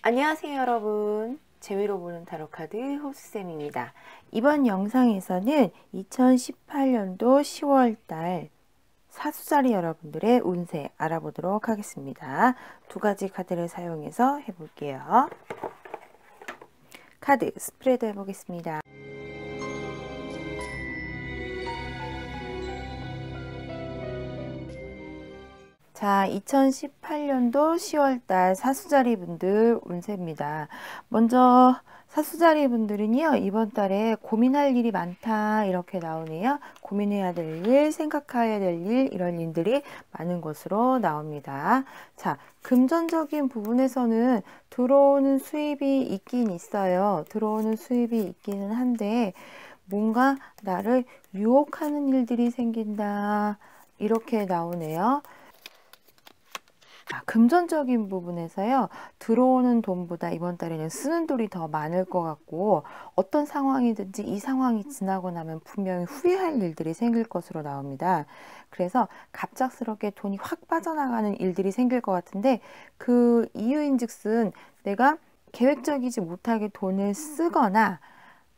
안녕하세요 여러분, 재미로 보는 타로카드 호수쌤입니다. 이번 영상에서는 2018년도 10월달 사수자리 여러분들의 운세 알아보도록 하겠습니다. 두 가지 카드를 사용해서 해볼게요. 카드 스프레드 해보겠습니다. 자, 2018년도 10월달 사수자리 분들 운세입니다. 먼저 사수자리 분들은요, 이번 달에 고민할 일이 많다 이렇게 나오네요. 고민해야 될 일, 생각해야 될 일, 이런 일들이 많은 것으로 나옵니다. 자, 금전적인 부분에서는 들어오는 수입이 있긴 있어요. 들어오는 수입이 있기는 한데 뭔가 나를 유혹하는 일들이 생긴다 이렇게 나오네요. 금전적인 부분에서요, 들어오는 돈보다 이번 달에는 쓰는 돈이 더 많을 것 같고, 어떤 상황이든지 이 상황이 지나고 나면 분명히 후회할 일들이 생길 것으로 나옵니다. 그래서 갑작스럽게 돈이 확 빠져나가는 일들이 생길 것 같은데, 그 이유인즉슨 내가 계획적이지 못하게 돈을 쓰거나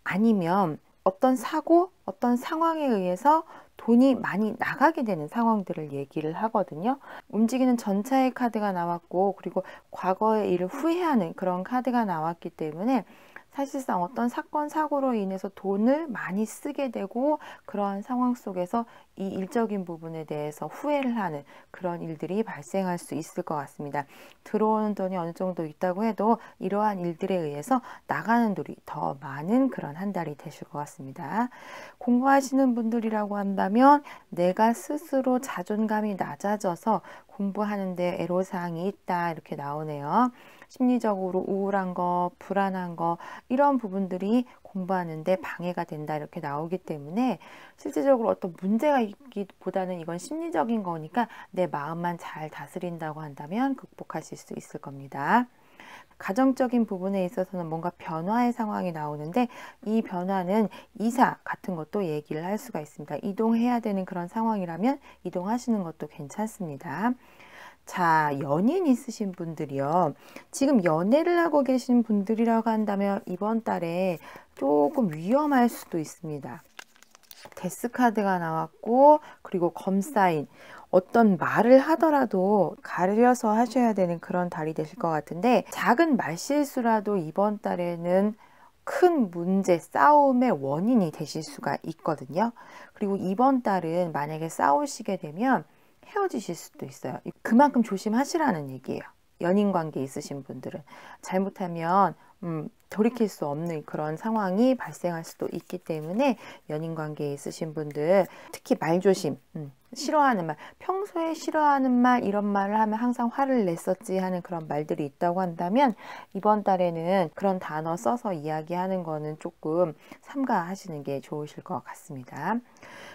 아니면 어떤 사고, 어떤 상황에 의해서 돈이 많이 나가게 되는 상황들을 얘기를 하거든요. 움직이는 전차의 카드가 나왔고, 그리고 과거의 일을 후회하는 그런 카드가 나왔기 때문에 사실상 어떤 사건, 사고로 인해서 돈을 많이 쓰게 되고, 그러한 상황 속에서 이 일적인 부분에 대해서 후회를 하는 그런 일들이 발생할 수 있을 것 같습니다. 들어오는 돈이 어느 정도 있다고 해도 이러한 일들에 의해서 나가는 돈이 더 많은 그런 한 달이 되실 것 같습니다. 공부하시는 분들이라고 한다면 내가 스스로 자존감이 낮아져서 공부하는데 애로사항이 있다 이렇게 나오네요. 심리적으로 우울한 거, 불안한 거, 이런 부분들이 공부하는데 방해가 된다 이렇게 나오기 때문에 실질적으로 어떤 문제가 있기보다는 이건 심리적인 거니까 내 마음만 잘 다스린다고 한다면 극복하실 수 있을 겁니다. 가정적인 부분에 있어서는 뭔가 변화의 상황이 나오는데, 이 변화는 이사 같은 것도 얘기를 할 수가 있습니다. 이동해야 되는 그런 상황이라면 이동하시는 것도 괜찮습니다. 자, 연인 있으신 분들이요, 지금 연애를 하고 계신 분들이라고 한다면 이번 달에 조금 위험할 수도 있습니다. 데스 카드가 나왔고, 그리고 검사인, 어떤 말을 하더라도 가려서 하셔야 되는 그런 달이 되실 것 같은데, 작은 말실수라도 이번 달에는 큰 문제, 싸움의 원인이 되실 수가 있거든요. 그리고 이번 달은 만약에 싸우시게 되면 헤어지실 수도 있어요. 그만큼 조심하시라는 얘기예요. 연인 관계 있으신 분들은 잘못하면 돌이킬 수 없는 그런 상황이 발생할 수도 있기 때문에 연인 관계에 있으신 분들 특히 말조심, 싫어하는 말, 평소에 싫어하는 말, 이런 말을 하면 항상 화를 냈었지 하는 그런 말들이 있다고 한다면 이번 달에는 그런 단어 써서 이야기하는 거는 조금 삼가하시는 게 좋으실 것 같습니다.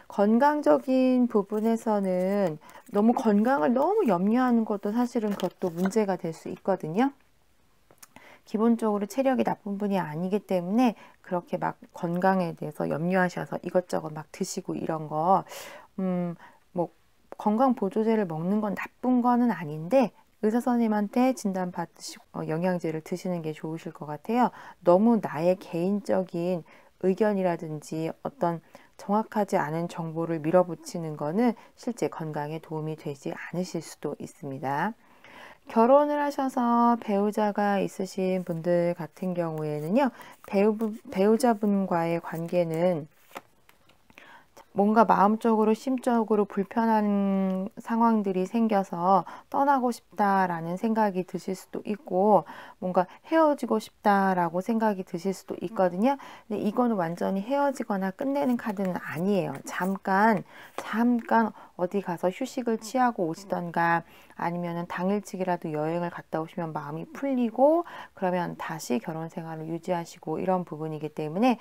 건강적인 부분에서는 너무 건강을 너무 염려하는 것도 사실은 그것도 문제가 될 수 있거든요. 기본적으로 체력이 나쁜 분이 아니기 때문에 그렇게 막 건강에 대해서 염려하셔서 이것저것 막 드시고 이런 거, 뭐 건강 보조제를 먹는 건 나쁜 거는 아닌데 의사 선생님한테 진단 받으시고 영양제를 드시는 게 좋으실 것 같아요. 너무 나의 개인적인 의견이라든지 어떤 정확하지 않은 정보를 밀어붙이는 거는 실제 건강에 도움이 되지 않으실 수도 있습니다. 결혼을 하셔서 배우자가 있으신 분들 같은 경우에는요, 배우자분과의 관계는 뭔가 마음적으로 심적으로 불편한 상황들이 생겨서 떠나고 싶다라는 생각이 드실 수도 있고, 뭔가 헤어지고 싶다라고 생각이 드실 수도 있거든요. 근데 이거는 완전히 헤어지거나 끝내는 카드는 아니에요. 잠깐 어디 가서 휴식을 취하고 오시던가 아니면은 당일치기라도 여행을 갔다 오시면 마음이 풀리고 그러면 다시 결혼 생활을 유지하시고 이런 부분이기 때문에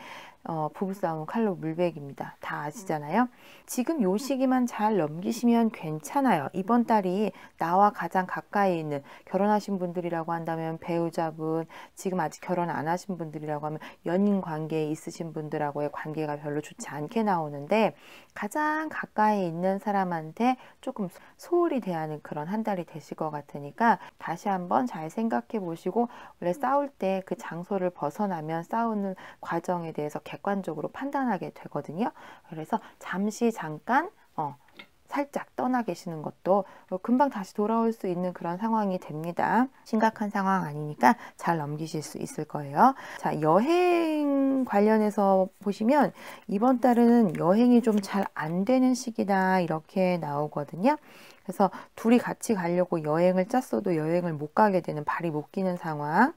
부부싸움은 칼로 물베기입니다. 다 아시잖아요. 지금 요 시기만 잘 넘기시면 괜찮아요. 이번 달이 나와 가장 가까이 있는, 결혼하신 분들이라고 한다면 배우자분, 지금 아직 결혼 안 하신 분들이라고 하면 연인 관계에 있으신 분들하고의 관계가 별로 좋지 않게 나오는데, 가장 가까이 있는 사람한테 조금 소홀히 대하는 그런 한 달이 되실 것 같으니까 다시 한번 잘 생각해 보시고, 원래 싸울 때 그 장소를 벗어나면 싸우는 과정에 대해서 객관적으로 판단하게 되거든요. 그래서 잠시 잠깐 살짝 떠나 계시는 것도 금방 다시 돌아올 수 있는 그런 상황이 됩니다. 심각한 상황 아니니까 잘 넘기실 수 있을 거예요. 자, 여행 관련해서 보시면 이번 달은 여행이 좀 잘 안 되는 시기다 이렇게 나오거든요. 그래서 둘이 같이 가려고 여행을 짰어도 여행을 못 가게 되는, 발이 못 끼는 상황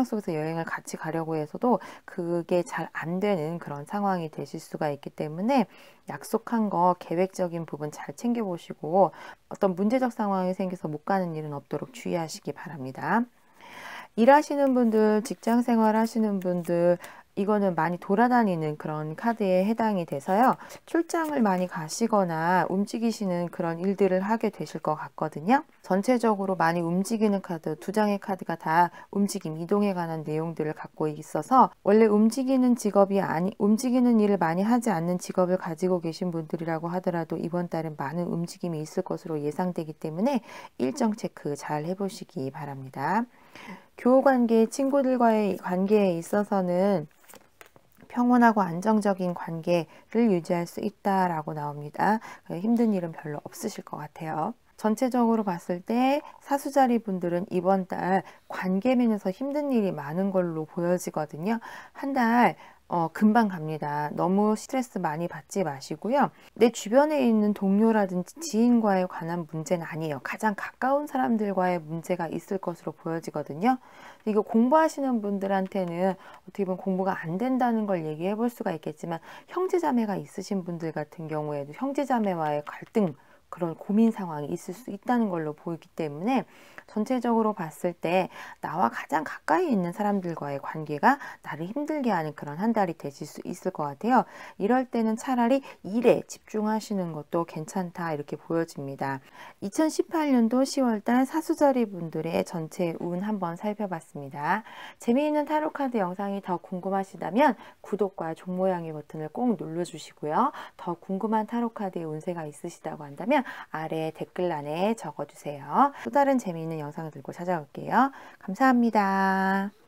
속에서 여행을 같이 가려고 해서도 그게 잘 안 되는 그런 상황이 되실 수가 있기 때문에 약속한 거 계획적인 부분 잘 챙겨보시고, 어떤 문제적 상황이 생겨서 못 가는 일은 없도록 주의하시기 바랍니다. 일하시는 분들, 직장 생활 하시는 분들, 이거는 많이 돌아다니는 그런 카드에 해당이 돼서요. 출장을 많이 가시거나 움직이시는 그런 일들을 하게 되실 것 같거든요. 전체적으로 많이 움직이는 카드, 두 장의 카드가 다 움직임, 이동에 관한 내용들을 갖고 있어서 원래 움직이는 일을 많이 하지 않는 직업을 가지고 계신 분들이라고 하더라도 이번 달은 많은 움직임이 있을 것으로 예상되기 때문에 일정 체크 잘 해보시기 바랍니다. 교우관계, 친구들과의 관계에 있어서는 평온하고 안정적인 관계를 유지할 수 있다라고 나옵니다. 힘든 일은 별로 없으실 것 같아요. 전체적으로 봤을 때 사수자리 분들은 이번 달 관계 면에서 힘든 일이 많은 걸로 보여지거든요. 한 달 금방 갑니다. 너무 스트레스 많이 받지 마시고요. 내 주변에 있는 동료라든지 지인과에 관한 문제는 아니에요. 가장 가까운 사람들과의 문제가 있을 것으로 보여지거든요. 이거 공부하시는 분들한테는 어떻게 보면 공부가 안 된다는 걸 얘기해 볼 수가 있겠지만, 형제자매가 있으신 분들 같은 경우에도 형제자매와의 갈등, 그런 고민 상황이 있을 수 있다는 걸로 보이기 때문에 전체적으로 봤을 때 나와 가장 가까이 있는 사람들과의 관계가 나를 힘들게 하는 그런 한 달이 되실 수 있을 것 같아요. 이럴 때는 차라리 일에 집중하시는 것도 괜찮다 이렇게 보여집니다. 2018년도 10월달 사수자리 분들의 전체 운 한번 살펴봤습니다. 재미있는 타로카드 영상이 더 궁금하시다면 구독과 종 모양의 버튼을 꼭 눌러주시고요. 더 궁금한 타로카드의 운세가 있으시다고 한다면 아래 댓글란에 적어주세요. 또 다른 재미있는 영상을 들고 찾아올게요. 감사합니다.